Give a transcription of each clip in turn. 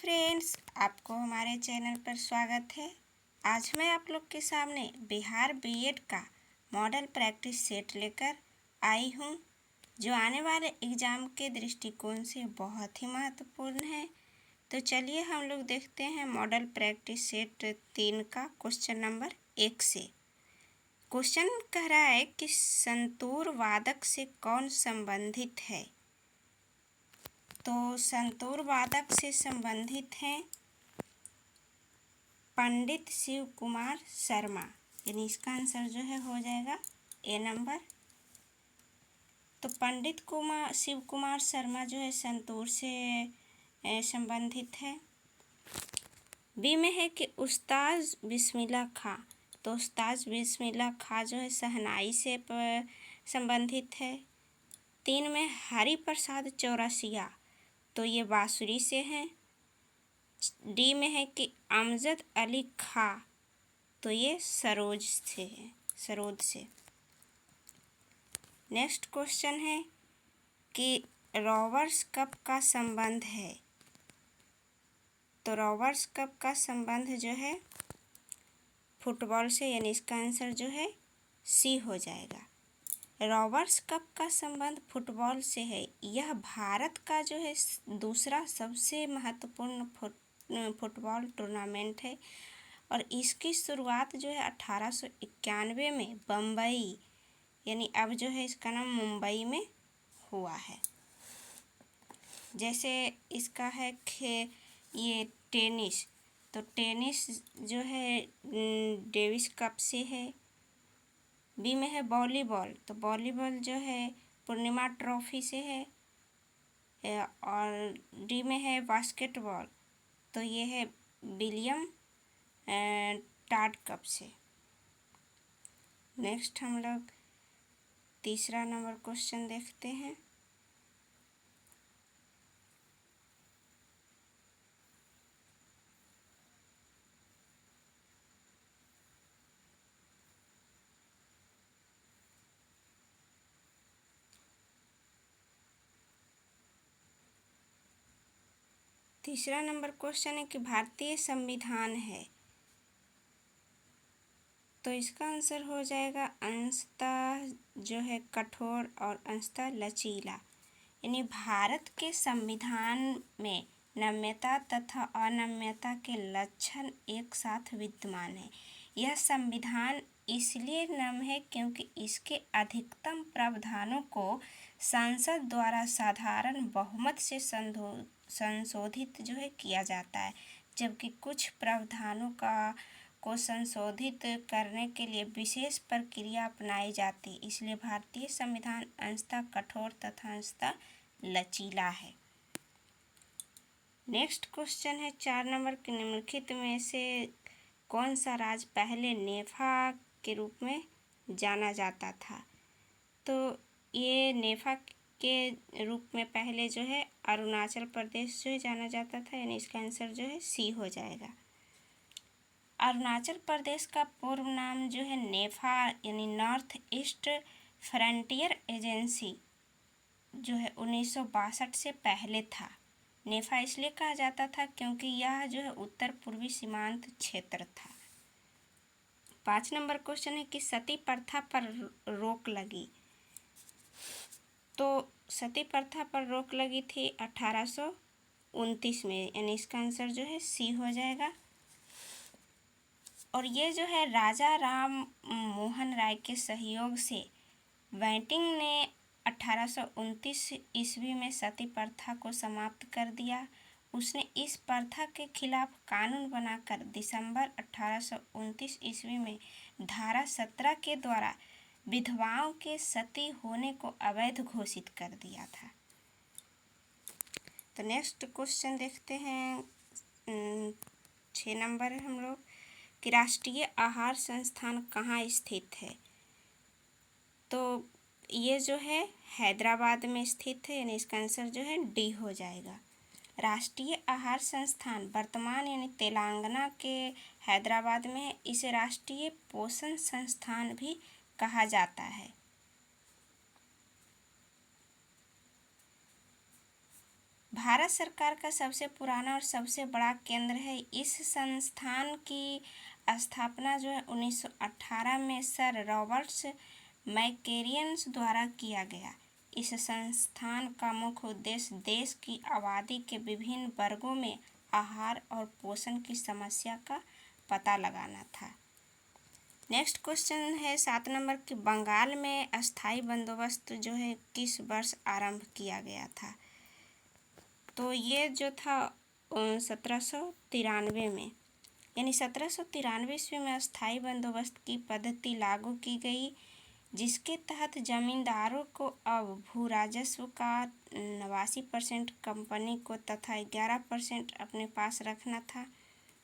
Friends, आपको हमारे channel पर स्वागत है। आज मैं आप लोग के सामने बिहार बीएड का मॉडल प्रैक्टिस सेट लेकर आई हूँ, जो आने वाले एग्ज़ाम के दृष्टिकोण से बहुत ही महत्वपूर्ण है। तो चलिए हम लोग देखते हैं मॉडल प्रैक्टिस सेट 3 का क्वेश्चन नंबर 1 से। क्वेश्चन कह रहा है कि संतूर वादक से कौन संबंधित है। तो संतूर वादक से संबंधित हैं पंडित शिव कुमार शर्मा, यानी इसका आंसर जो है हो जाएगा ए नंबर। तो पंडित शिव कुमार शर्मा जो है संतूर से संबंधित है। बी में है कि उस्ताद बिस्मिल्लाह खां, तो उस्ताद बिस्मिल्लाह खां जो है शहनाई से संबंधित है। 3 में हरि प्रसाद चौरसिया, तो ये बांसुरी से हैं। डी में है कि अमजद अली खां, तो ये सरोद से। नेक्स्ट क्वेश्चन है कि रोवर्स कप का संबंध है। तो रोवर्स कप का संबंध जो है फुटबॉल से, यानी इसका आंसर जो है सी हो जाएगा। रोवर्स कप का संबंध फुटबॉल से है। यह भारत का जो है दूसरा सबसे महत्वपूर्ण फुटबॉल टूर्नामेंट है और इसकी शुरुआत जो है 1891 में बम्बई, यानी अब जो है इसका नाम मुंबई में हुआ है। जैसे इसका है ये टेनिस, तो टेनिस जो है डेविस कप से है। बी में है वॉलीबॉल, तो वॉलीबॉल जो है पूर्णिमा ट्रॉफी से है। और डी में है बास्केटबॉल, तो ये है विलियम टाड कप से। नेक्स्ट हम लोग तीसरा नंबर क्वेश्चन देखते हैं। तीसरा नंबर क्वेश्चन है कि भारतीय संविधान है, तो इसका आंसर हो जाएगा अंशतः जो है कठोर और अंशतः लचीला। यानी भारत के संविधान में नम्यता तथा अनम्यता के लक्षण एक साथ विद्यमान है। यह संविधान इसलिए नम्य है क्योंकि इसके अधिकतम प्रावधानों को संसद द्वारा साधारण बहुमत से संशोधित जो है किया जाता है, जबकि कुछ प्रावधानों को संशोधित करने के लिए विशेष प्रक्रिया अपनाई जाती। इसलिए भारतीय संविधान अंशतः कठोर तथा अंशतः लचीला है। नेक्स्ट क्वेश्चन है 4 नंबर के निम्नलिखित में से कौन सा राज्य पहले नेफा के रूप में जाना जाता था। तो ये नेफा के रूप में पहले जो है अरुणाचल प्रदेश जो है जाना जाता था, यानी इसका आंसर जो है सी हो जाएगा। अरुणाचल प्रदेश का पूर्व नाम जो है नेफा, यानी नॉर्थ ईस्ट फ्रंटियर एजेंसी जो है 1962 से पहले था। नेफा इसलिए कहा जाता था क्योंकि यह जो है उत्तर पूर्वी सीमांत क्षेत्र था। 5 नंबर क्वेश्चन है कि सती प्रथा पर रोक लगी। तो सती प्रथा पर रोक लगी थी 1829 में, यानी इसका आंसर जो है सी हो जाएगा। और ये जो है राजा राम मोहन राय के सहयोग से बैंटिंग ने 1829 ईस्वी में सती प्रथा को समाप्त कर दिया। उसने इस प्रथा के खिलाफ कानून बनाकर दिसंबर 1829 ईस्वी में धारा 17 के द्वारा विधवाओं के सती होने को अवैध घोषित कर दिया था। तो नेक्स्ट क्वेश्चन देखते हैं 6 नंबर है हम लोग कि राष्ट्रीय आहार संस्थान कहाँ स्थित है। तो ये जो है हैदराबाद में स्थित है, यानी इसका आंसर जो है डी हो जाएगा। राष्ट्रीय आहार संस्थान वर्तमान यानी तेलंगाना के हैदराबाद में है। इसे राष्ट्रीय पोषण संस्थान भी कहा जाता है। भारत सरकार का सबसे पुराना और सबसे बड़ा केंद्र है। इस संस्थान की स्थापना जो है 1918 में सर रॉबर्ट्स मैकेरियंस द्वारा किया गया। इस संस्थान का मुख्य उद्देश्य देश की आबादी के विभिन्न वर्गों में आहार और पोषण की समस्या का पता लगाना था। नेक्स्ट क्वेश्चन है 7 नंबर की, बंगाल में अस्थाई बंदोबस्त जो है किस वर्ष आरंभ किया गया था? तो ये जो था 1793 में, यानी 1793 ईस्वी में अस्थाई बंदोबस्त की पद्धति लागू की गई, जिसके तहत जमींदारों को अब भू राजस्व का 89% कंपनी को तथा 11% अपने पास रखना था।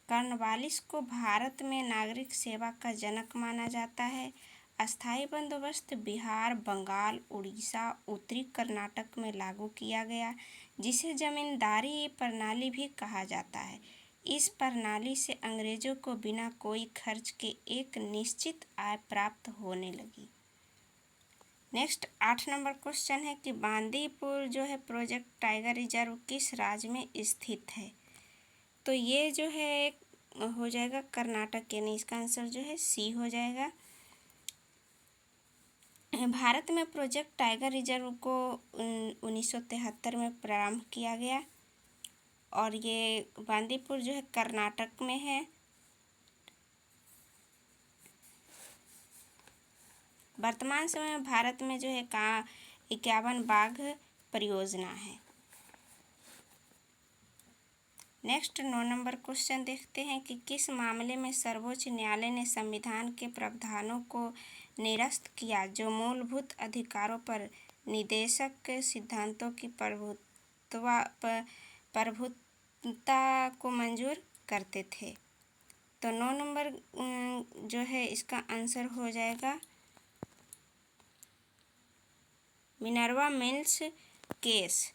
कॉर्नवालिस को भारत में नागरिक सेवा का जनक माना जाता है। अस्थाई बंदोबस्त बिहार, बंगाल, उड़ीसा, उत्तरी कर्नाटक में लागू किया गया, जिसे जमींदारी प्रणाली भी कहा जाता है। इस प्रणाली से अंग्रेजों को बिना कोई खर्च के एक निश्चित आय प्राप्त होने लगी। नेक्स्ट 8 नंबर क्वेश्चन है कि बांदीपुर जो है प्रोजेक्ट टाइगर रिजर्व किस राज्य में स्थित है? तो ये जो है हो जाएगा कर्नाटक, यानी इसका आंसर जो है सी हो जाएगा। भारत में प्रोजेक्ट टाइगर रिजर्व को 1973 में प्रारंभ किया गया और ये बांदीपुर जो है कर्नाटक में है। वर्तमान समय में भारत में जो है 51 बाघ परियोजना है। नेक्स्ट 9 नंबर क्वेश्चन देखते हैं कि किस मामले में सर्वोच्च न्यायालय ने संविधान के प्रावधानों को निरस्त किया जो मूलभूत अधिकारों पर निदेशक सिद्धांतों की प्रभुत्वता को मंजूर करते थे? तो 9 नंबर जो है इसका आंसर हो जाएगा मिनर्वा मिल्स केस,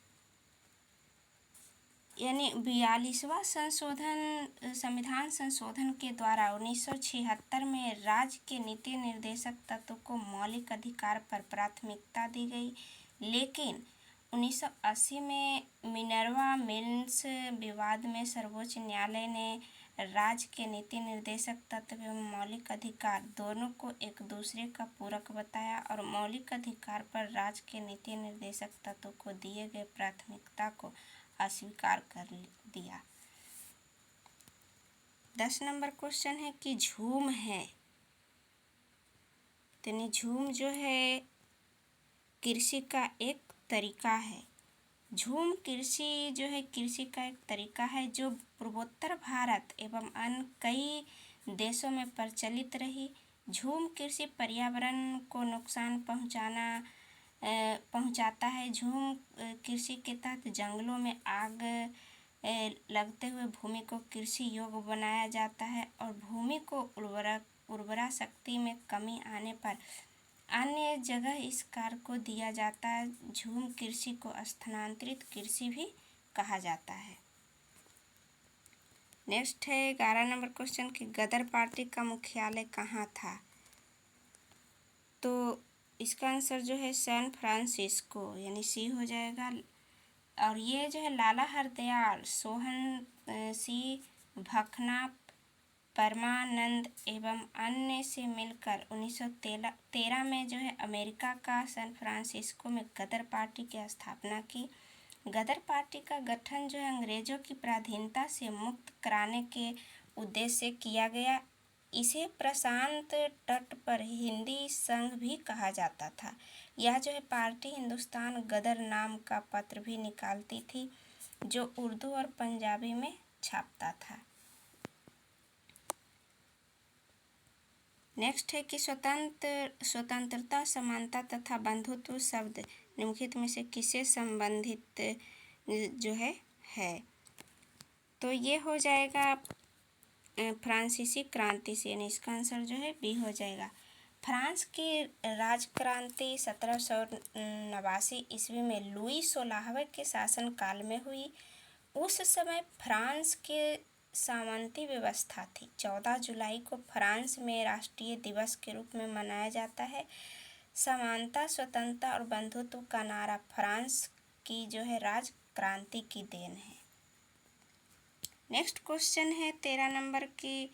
यानी 42वां संविधान संशोधन के द्वारा 1976 में राज्य के नीति निर्देशक तत्व को मौलिक अधिकार पर प्राथमिकता दी गई, लेकिन 1980 में मिनर्वा मिल्स विवाद में सर्वोच्च न्यायालय ने राज्य के नीति निर्देशक तत्व एवं मौलिक अधिकार दोनों को एक दूसरे का पूरक बताया और मौलिक अधिकार पर राज्य के नीति निर्देशक तत्व को दिए गए प्राथमिकता को अस्वीकार कर दिया। 10 नंबर क्वेश्चन है कि झूम है, यानी झूम जो है कृषि का एक तरीका है। झूम कृषि जो है कृषि का एक तरीका है जो पूर्वोत्तर भारत एवं अन्य कई देशों में प्रचलित रही। झूम कृषि पर्यावरण को नुकसान पहुंचाता है। झूम कृषि के तहत जंगलों में आग लगते हुए भूमि को कृषि योग्य बनाया जाता है और भूमि को उर्वरा शक्ति में कमी आने पर अन्य जगह इस कार्य को दिया जाता है। झूम कृषि को स्थानांतरित कृषि भी कहा जाता है। नेक्स्ट है 11 नंबर क्वेश्चन कि गदर पार्टी का मुख्यालय कहाँ था? तो इसका आंसर जो है सैन फ्रांसिस्को, यानी सी हो जाएगा। और ये जो है लाला हरदयाल, सोहन सिंह भकना, परमानंद एवं अन्य से मिलकर 1913 में जो है अमेरिका का सैन फ्रांसिस्को में गदर पार्टी की स्थापना की। गदर पार्टी का गठन जो है अंग्रेजों की पराधीनता से मुक्त कराने के उद्देश्य से किया गया। इसे प्रशांत तट पर हिंदी संघ भी कहा जाता था। यह जो है पार्टी हिंदुस्तान गदर नाम का पत्र भी निकालती थी जो उर्दू और पंजाबी में छापता था। नेक्स्ट है कि स्वतंत्रता, समानता तथा बंधुत्व शब्द निम्नलिखित में से किससे संबंधित जो है? तो ये हो जाएगा फ्रांसीसी क्रांति से, यानी इसका आंसर जो है बी हो जाएगा। फ्रांस की राजक्रांति 1789 ईस्वी में लुई 16वें के शासनकाल में हुई। उस समय फ्रांस के सामंती व्यवस्था थी। 14 जुलाई को फ्रांस में राष्ट्रीय दिवस के रूप में मनाया जाता है। समानता, स्वतंत्रता और बंधुत्व का नारा फ्रांस की जो है क्रांति की देन है। नेक्स्ट क्वेश्चन है 13 नंबर की,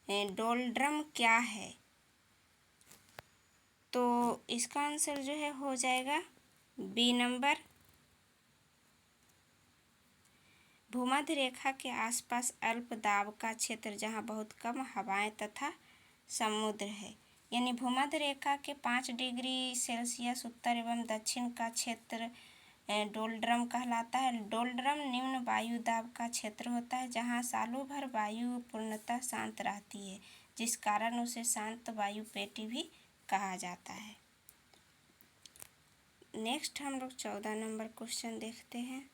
डोलड्रम क्या है? तो इसका आंसर जो है हो जाएगा बी नंबर, भूमध्य रेखा के आसपास अल्प दाब का क्षेत्र जहां बहुत कम हवाएं तथा समुद्र है। यानी भूमध्य रेखा के 5 डिग्री सेल्सियस उत्तर एवं दक्षिण का क्षेत्र डोलड्रम कहलाता है। डोलड्रम निम्न वायु दाब का क्षेत्र होता है जहां सालों भर वायु पूर्णतः शांत रहती है, जिस कारण उसे शांत वायु पेटी भी कहा जाता है। नेक्स्ट हम लोग 14 नंबर क्वेश्चन देखते हैं।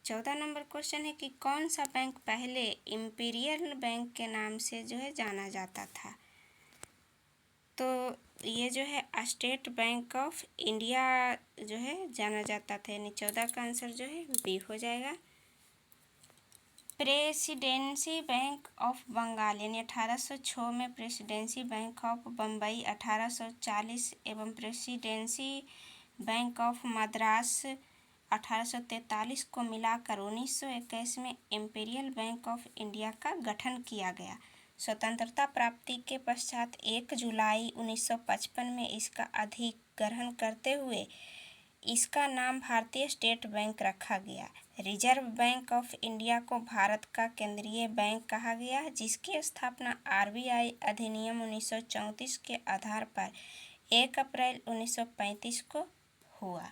14 नंबर क्वेश्चन है कि कौन सा बैंक पहले इंपीरियल बैंक के नाम से जो है जाना जाता था? तो ये जो है स्टेट बैंक ऑफ इंडिया जो है जाना जाता था। यानी 14 का आंसर जो है बी हो जाएगा। प्रेसिडेंसी बैंक ऑफ बंगाल यानी 1806 में, प्रेसिडेंसी बैंक ऑफ बम्बई 1840 एवं प्रेसिडेंसी बैंक ऑफ मद्रास 1843 को मिलाकर 1921 में इंपीरियल बैंक ऑफ इंडिया का गठन किया गया। स्वतंत्रता प्राप्ति के पश्चात 1 जुलाई 1955 में इसका अधिग्रहण करते हुए इसका नाम भारतीय स्टेट बैंक रखा गया। रिजर्व बैंक ऑफ इंडिया को भारत का केंद्रीय बैंक कहा गया, जिसकी स्थापना आरबीआई अधिनियम 1934 के आधार पर 1 अप्रैल 1935 को हुआ।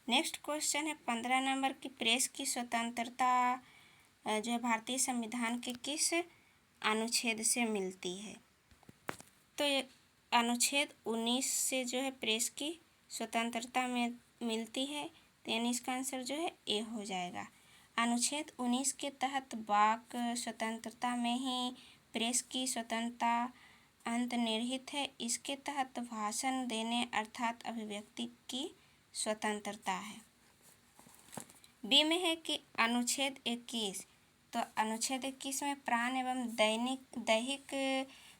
नेक्स्ट क्वेश्चन है 15 नंबर की, प्रेस की स्वतंत्रता जो है भारतीय संविधान के किस अनुच्छेद से मिलती है? तो ये अनुच्छेद 19 से जो है प्रेस की स्वतंत्रता में मिलती है। तो यानी इसका आंसर जो है ए हो जाएगा। अनुच्छेद 19 के तहत वाक स्वतंत्रता में ही प्रेस की स्वतंत्रता अंतर्निहित है। इसके तहत भाषण देने अर्थात अभिव्यक्ति की स्वतंत्रता है। बी में है कि अनुच्छेद 21, तो अनुच्छेद 21 में प्राण एवं दैहिक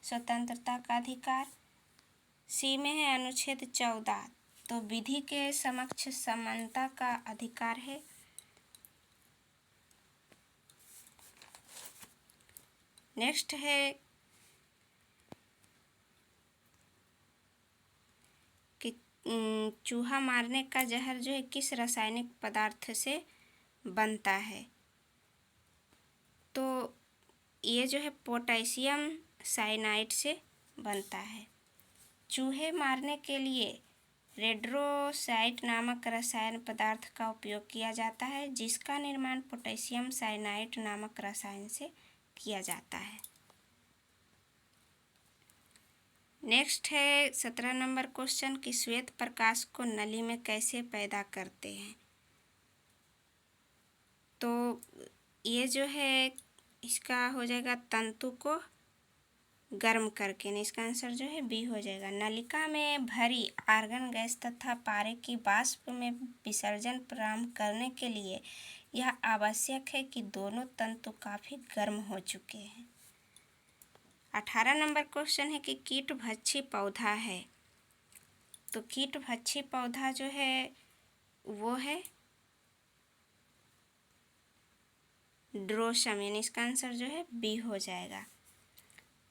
स्वतंत्रता का अधिकार। सी में है अनुच्छेद 14, तो विधि के समक्ष समानता का अधिकार है। नेक्स्ट है कि चूहा मारने का जहर जो है किस रासायनिक पदार्थ से बनता है? तो ये जो है पोटेशियम साइनाइड से बनता है। चूहे मारने के लिए रेड्रोसाइट नामक रसायन पदार्थ का उपयोग किया जाता है, जिसका निर्माण पोटेशियम साइनाइड नामक रसायन से किया जाता है। नेक्स्ट है 17 नंबर क्वेश्चन कि श्वेत प्रकाश को नली में कैसे पैदा करते हैं? तो ये जो है इसका हो जाएगा तंतु को गर्म करके। इसका आंसर जो है बी हो जाएगा। नलिका में भरी आर्गन गैस तथा पारे की वाष्प में विसर्जन प्रारंभ करने के लिए यह आवश्यक है कि दोनों तंतु काफ़ी गर्म हो चुके हैं। 18 नंबर क्वेश्चन है कि कीटभक्षी पौधा है। तो कीटभक्षी पौधा जो है वो है ड्रोसम। यानी इसका आंसर जो है बी हो जाएगा।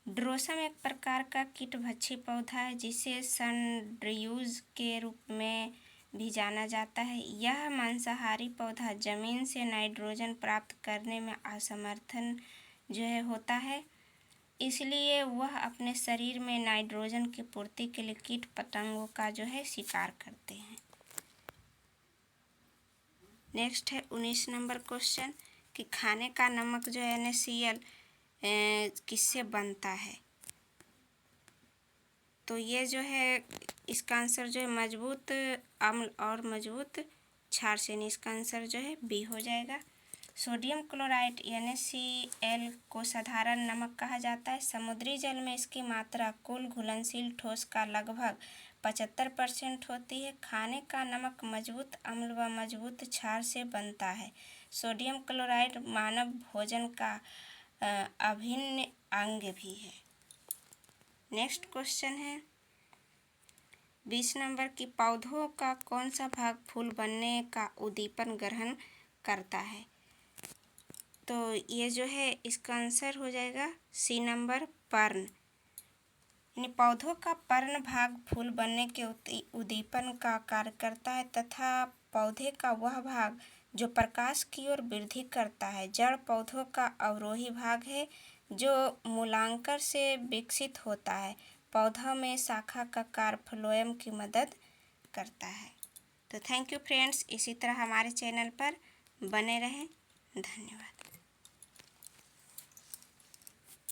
ड्रोसम एक प्रकार का कीटभक्षी पौधा है जिसे सनड्यूज के रूप में भी जाना जाता है। यह मांसाहारी पौधा जमीन से नाइट्रोजन प्राप्त करने में असमर्थन जो है होता है, इसलिए वह अपने शरीर में नाइट्रोजन की पूर्ति के लिए कीट पतंगों का जो है शिकार करते हैं। नेक्स्ट है 19 नंबर क्वेश्चन कि खाने का नमक जो है NaCl किससे बनता है? तो ये जो है इसका आंसर जो है मजबूत अम्ल और मजबूत क्षार से। इसका आंसर जो है बी हो जाएगा। सोडियम क्लोराइड NaCl को साधारण नमक कहा जाता है। समुद्री जल में इसकी मात्रा कुल घुलनशील ठोस का लगभग 75% होती है। खाने का नमक मजबूत अम्ल व मजबूत क्षार से बनता है। सोडियम क्लोराइड मानव भोजन का अभिन्न अंग भी है। नेक्स्ट क्वेश्चन है 20 नंबर की पौधों का कौन सा भाग फूल बनने का उद्दीपन ग्रहण करता है? तो ये जो है इसका आंसर हो जाएगा सी नंबर, पर्ण। यानी पौधों का पर्ण भाग फूल बनने के उद्दीपन का कार्य करता है तथा पौधे का वह भाग जो प्रकाश की ओर वृद्धि करता है। जड़ पौधों का अवरोही भाग है जो मूलांकर से विकसित होता है। पौधा में शाखा का कार्य फ्लोएम की मदद करता है। तो थैंक यू फ्रेंड्स, इसी तरह हमारे चैनल पर बने रहें। धन्यवाद।